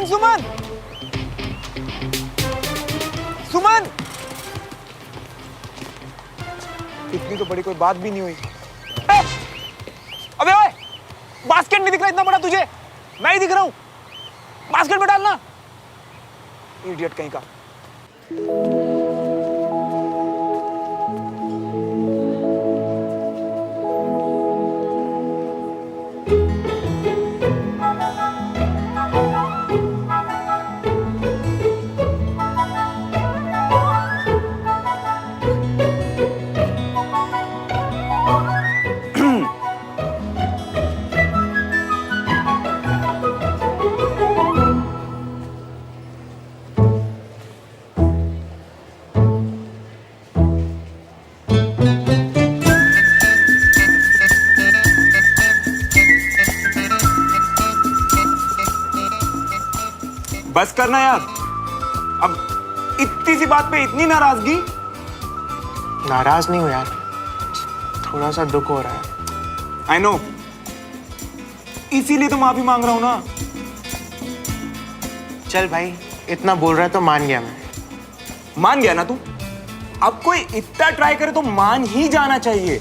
Darling सुमन, सुमन, इतनी तो बड़ी कोई बात भी नहीं हुई। अबे ओए, बास्केट नहीं दिख रहा इतना बड़ा तुझे? मैं ही दिख रहा हूं, बास्केट में डालना। इडियट कहीं का। बस करना यार, अब इतनी सी बात पे इतनी नाराजगी। नाराज नहीं हूं यार, थोड़ा सा दुख हो रहा है। आई नो, इसीलिए तो माफी मांग रहा हूं ना। चल भाई, इतना बोल रहा है तो मान गया मैं। मान गया ना तू? अब कोई इतना ट्राई करे तो मान ही जाना चाहिए।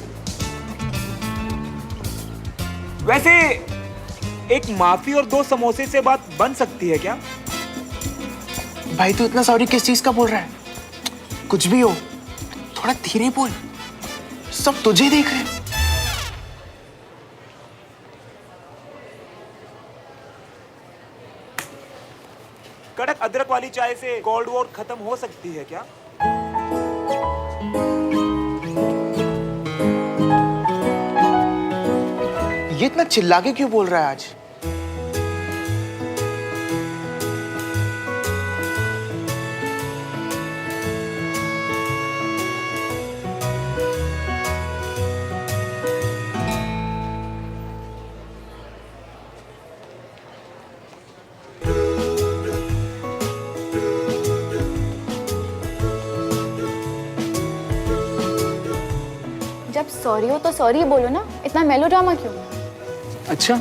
वैसे एक माफी और 2 समोसे से बात बन सकती है क्या? भाई तू इतना सॉरी किस चीज का बोल रहा है? कुछ भी हो, थोड़ा धीरे बोल, सब तुझे देख रहे हैं। कड़क अदरक वाली चाय से कोल्ड वॉर खत्म हो सकती है क्या? ये इतना चिल्ला के क्यों बोल रहा है आज? जब सॉरी हो तो सॉरी बोलो ना, इतना मेलोड्रामा क्यों? अच्छा,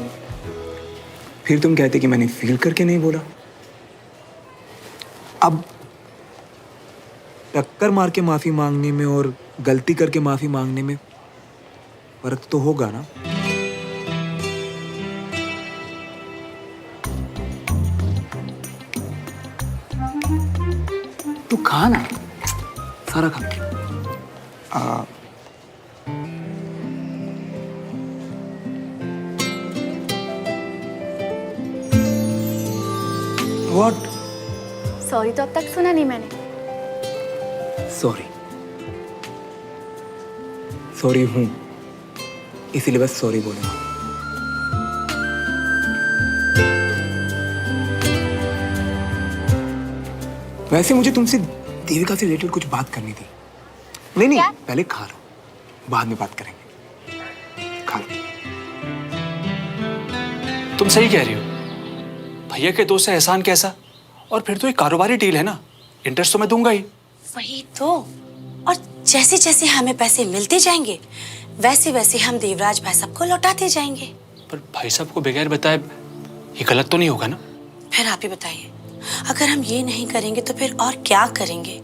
फिर तुम कहते कि मैंने फील करके नहीं बोला। अब टक्कर मार के माफी मांगने में और गलती करके माफी मांगने में फर्क तो होगा ना? तू खा ना, सारा खा। What? सॉरी तो अब तक सुना नहीं मैंने। सॉरी, सॉरी हूं, इसीलिए बस सॉरी बोलूंगा। वैसे मुझे तुमसे देविका से रिलेटेड कुछ बात करनी थी। नहीं, क्या? पहले खा लो, बाद में बात करेंगे। खा लो। तुम सही कह रही हो, भैया के दोस्त से एहसान कैसा? और फिर तो एक कारोबारी डील है ना, इंटरेस्ट तो मैं दूंगा ही। वही तो, और जैसे जैसे हमें पैसे मिलते जाएंगे वैसे वैसे हम देवराज भाई साहब को लौटाते जाएंगे। पर भाई साहब को बगैर बताए ये गलत तो नहीं होगा ना? फिर आप ही बताइए, अगर हम ये नहीं करेंगे तो फिर और क्या करेंगे?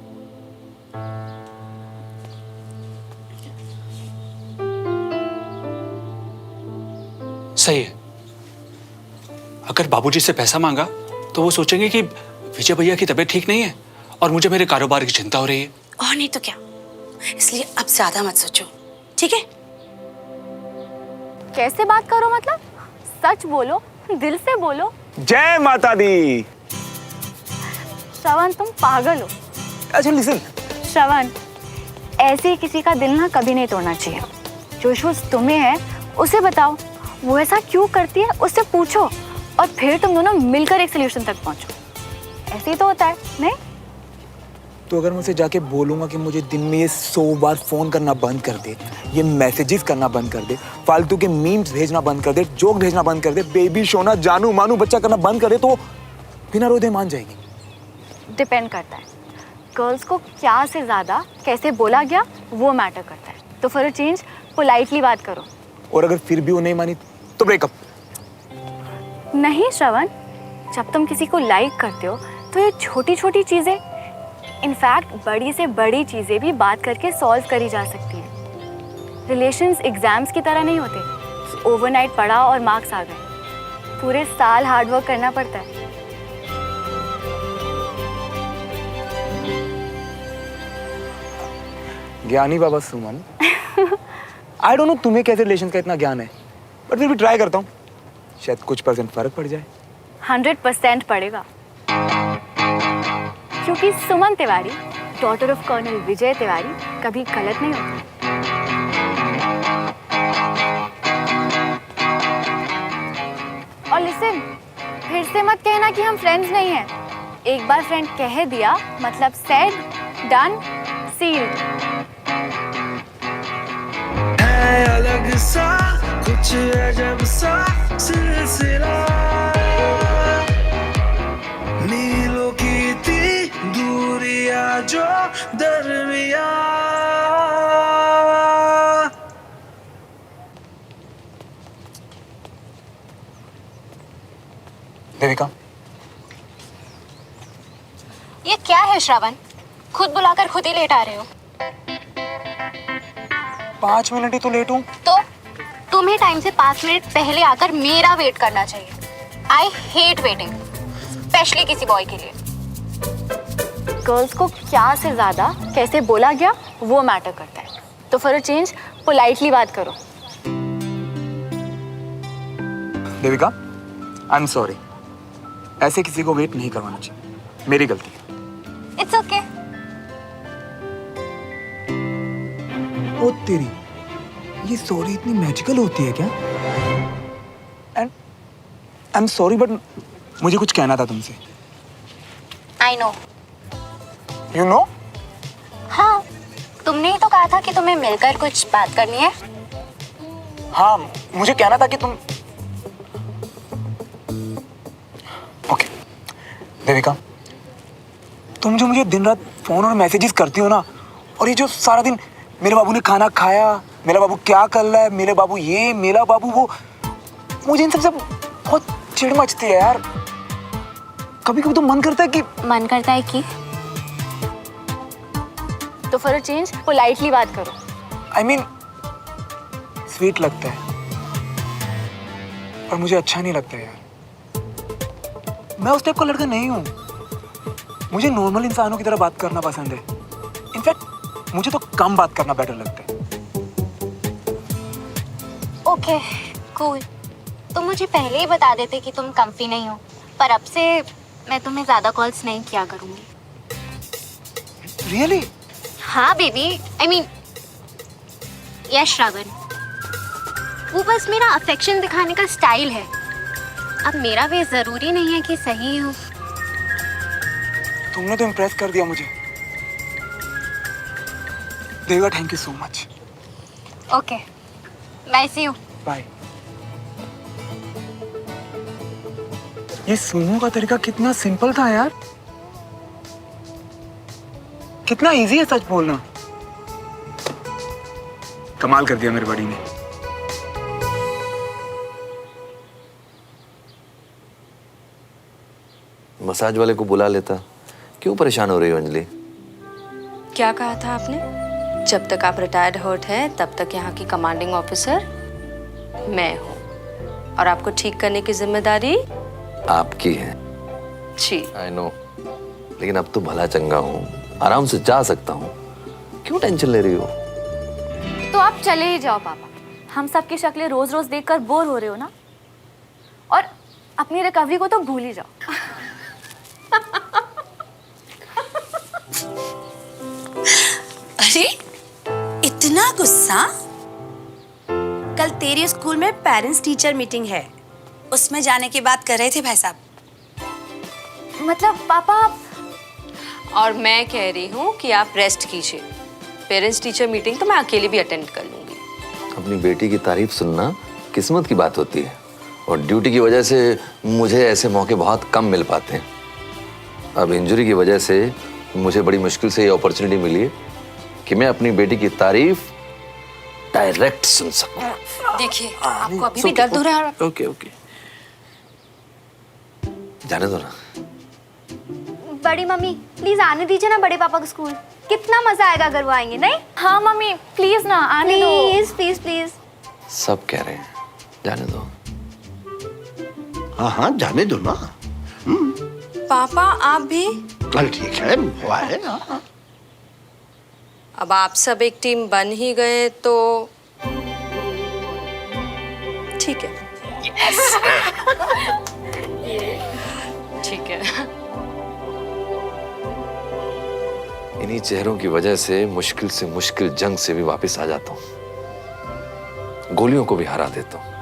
सही है, अगर बाबूजी से पैसा मांगा तो वो सोचेंगे कि विजय भैया की तबीयत ठीक नहीं है और मुझे मेरे कारोबार की चिंता हो रही है। और नहीं तो क्या, इसलिए अब ज्यादा मत सोचो, ठीक है? कैसे बात करो मतलब? सच बोलो, दिल से बोलो। जय माता दी। श्रवण तुम पागल हो। अच्छा लिसन, श्रवण, ऐसे किसी का दिल ना कभी नहीं तोड़ना चाहिए। जो इश्यूज तुम्हें है उसे बताओ, वो ऐसा क्यों करती है उससे पूछो, और फिर तुम दोनों मिलकर एक सोल्यूशन तक पहुंचो। ऐसे ही तो होता है, नहीं? तो अगर मैं उसे जाके बोलूंगा कि मुझे दिन में ये 100 बार फोन करना बंद कर दे, ये मैसेजेस करना बंद कर दे, फालतू के मीम्स भेजना बंद कर दे, जोक भेजना बंद कर दे, बेबी शोना जानू मानू बच्चा करना बंद कर दे, तो बिना रोदे मान जाएगी। डिपेंड करता है, गर्ल्स को क्या से ज्यादा कैसे बोला गया वो मैटर करता है। तो फॉर अ चेंज पोलाइटली बात करो। और अगर फिर भी वो नहीं मानी तो ब्रेकअप। नहीं श्रवण, जब तुम किसी को लाइक करते हो तो ये छोटी छोटी चीज़ें, इनफैक्ट बड़ी से बड़ी चीज़ें भी बात करके सॉल्व करी जा सकती हैं। रिलेशंस एग्जाम्स की तरह नहीं होते, ओवरनाइट पढ़ा और मार्क्स आ गए। पूरे साल हार्डवर्क करना पड़ता है। ज्ञानी बाबा सुमन, आई डोंट नो तुम्हें कैसे रिलेशन का इतना ज्ञान है, बट फिर भी ट्राई करता हूँ, शायद कुछ परसेंट फर्क पड़ जाए। 100% पड़ेगा, क्योंकि सुमन Tiwari, daughter of colonel Vijay Tiwari, कभी गलत नहीं होती। और लिसन, फिर से मत कहना कि हम फ्रेंड्स नहीं हैं। एक बार फ्रेंड कह दिया मतलब सेड, डन, सील्ड। अलग सा कुछ अजब सा सिलसिला, मीलों की थी दूरियां जो दरमिया। देविका, ये क्या है श्रावण? खुद बुलाकर खुद ही लेट आ रहे हो। 5 मिनट ही तो लेट हूँ। तो तुम्हें टाइम से 5 मिनट पहले आकर मेरा वेट करना चाहिए। आई हेट वेटिंग, स्पेशली किसी बॉय के लिए। गर्ल्स को क्या से ज़्यादा कैसे बोला गया वो मैटर करता है। तो फॉर अ चेंज पोलाइटली बात करो। देविका, आई एम सॉरी, ऐसे किसी को वेट नहीं करवाना चाहिए, मेरी गलती है। It's okay. ओ तेरी, ये सॉरी इतनी मैजिकल होती है क्या? And I am sorry, but मुझे कुछ कहना था तुमसे। I know. You know? हाँ, तुमने ही तो कहा था कि तुम्हें मिलकर कुछ बात करनी है। हाँ, मुझे कहना था कि तुम। ओके देविका, तुम जो मुझे दिन रात फोन और मैसेजेस करती हो ना, और ये जो सारा दिन मेरे बाबू ने खाना खाया, मेरा बाबू क्या कर रहा है, मेरे बाबू ये, मेरा बाबू वो, मुझे इन सब बहुत चिढ़ मचती है यार। कभी कभी तो मन करता है कि तो फॉर अ चेंज पोलाइटली बात करो। आई मीन स्वीट लगता है, पर मुझे अच्छा नहीं लगता यार। मैं उस टाइप का लड़का नहीं हूँ। मुझे नॉर्मल इंसानों की तरह बात करना पसंद है। इनफैक्ट मुझे तो कम बात करना बेटर लगता है। Okay cool. तुम मुझे पहले ही बता देते कि तुम कंफी नहीं हो, पर अब से मैं तुम्हें ज्यादा कॉल्स नहीं किया करूंगी। रियली? हाँ baby, I mean yes Shravan, वो बस मेरा अफेक्शन दिखाने का स्टाइल है। अब मेरा वे जरूरी नहीं है कि सही हो। तुमने तो इम्प्रेस कर दिया मुझे Devika, thank you so much. Okay bye, see you. Bye. ये सुनो का तरीका कितना सिंपल था यार, कितना इजी है सच बोलना। कमाल कर दिया मेरे बड़ी ने। मसाज वाले को बुला लेता। क्यों परेशान हो रही हो अंजलि? क्या कहा था आपने? जब तक आप रिटायर्ड हर्ट हैं तब तक यहाँ की कमांडिंग ऑफिसर मैं हूँ, और आपको ठीक करने की जिम्मेदारी आपकी है। जी आई नो, लेकिन अब तो भला चंगा हूँ, आराम से जा सकता हूँ। क्यों टेंशन ले रही हो? तो आप चले ही जाओ पापा, हम सबकी शक्लें रोज रोज देखकर बोर हो रहे हो ना, और अपनी रिकवरी को तो भूल ही जाओ। अरे इतना गुस्सा? कल तेरे स्कूल में पेरेंट्स टीचर मीटिंग है, उसमें जाने की बात कर रहे थे भाई साहब। मतलब पापा, और मैं कह रही हूँ कि आप रेस्ट कीजिए। पेरेंट्स टीचर मीटिंग तो मैं अकेले भी अटेंड कर लूंगी। अपनी बेटी की तारीफ सुनना किस्मत की बात होती है, और ड्यूटी की वजह से मुझे ऐसे मौके बहुत कम मिल पाते हैं। अब इंजरी की वजह से मुझे बड़ी मुश्किल से ये अपॉर्चुनिटी मिली है कि मैं अपनी बेटी की तारीफ डायरेक्ट सुन सकूं। देखिए आपको अभी भी दर्द हो रहा है। Okay okay. जाने दो ना। बड़ी मम्मी प्लीज आने दीजिए ना बड़े पापा को स्कूल। कितना मजा आएगा अगर वो आएंगे, नहीं? हाँ मम्मी प्लीज ना आने दो। Please please please. सब कह रहे हैं जाने दो। हाँ हाँ जाने दो ना। पापा आप भी? चल ठीक है, वो है। हाँ। अब आप सब एक टीम बन ही गए तो ठीक है। ठीक है। इन्हीं चेहरों की वजह से मुश्किल जंग से भी वापस आ जाता हूँ, गोलियों को भी हरा देता हूँ।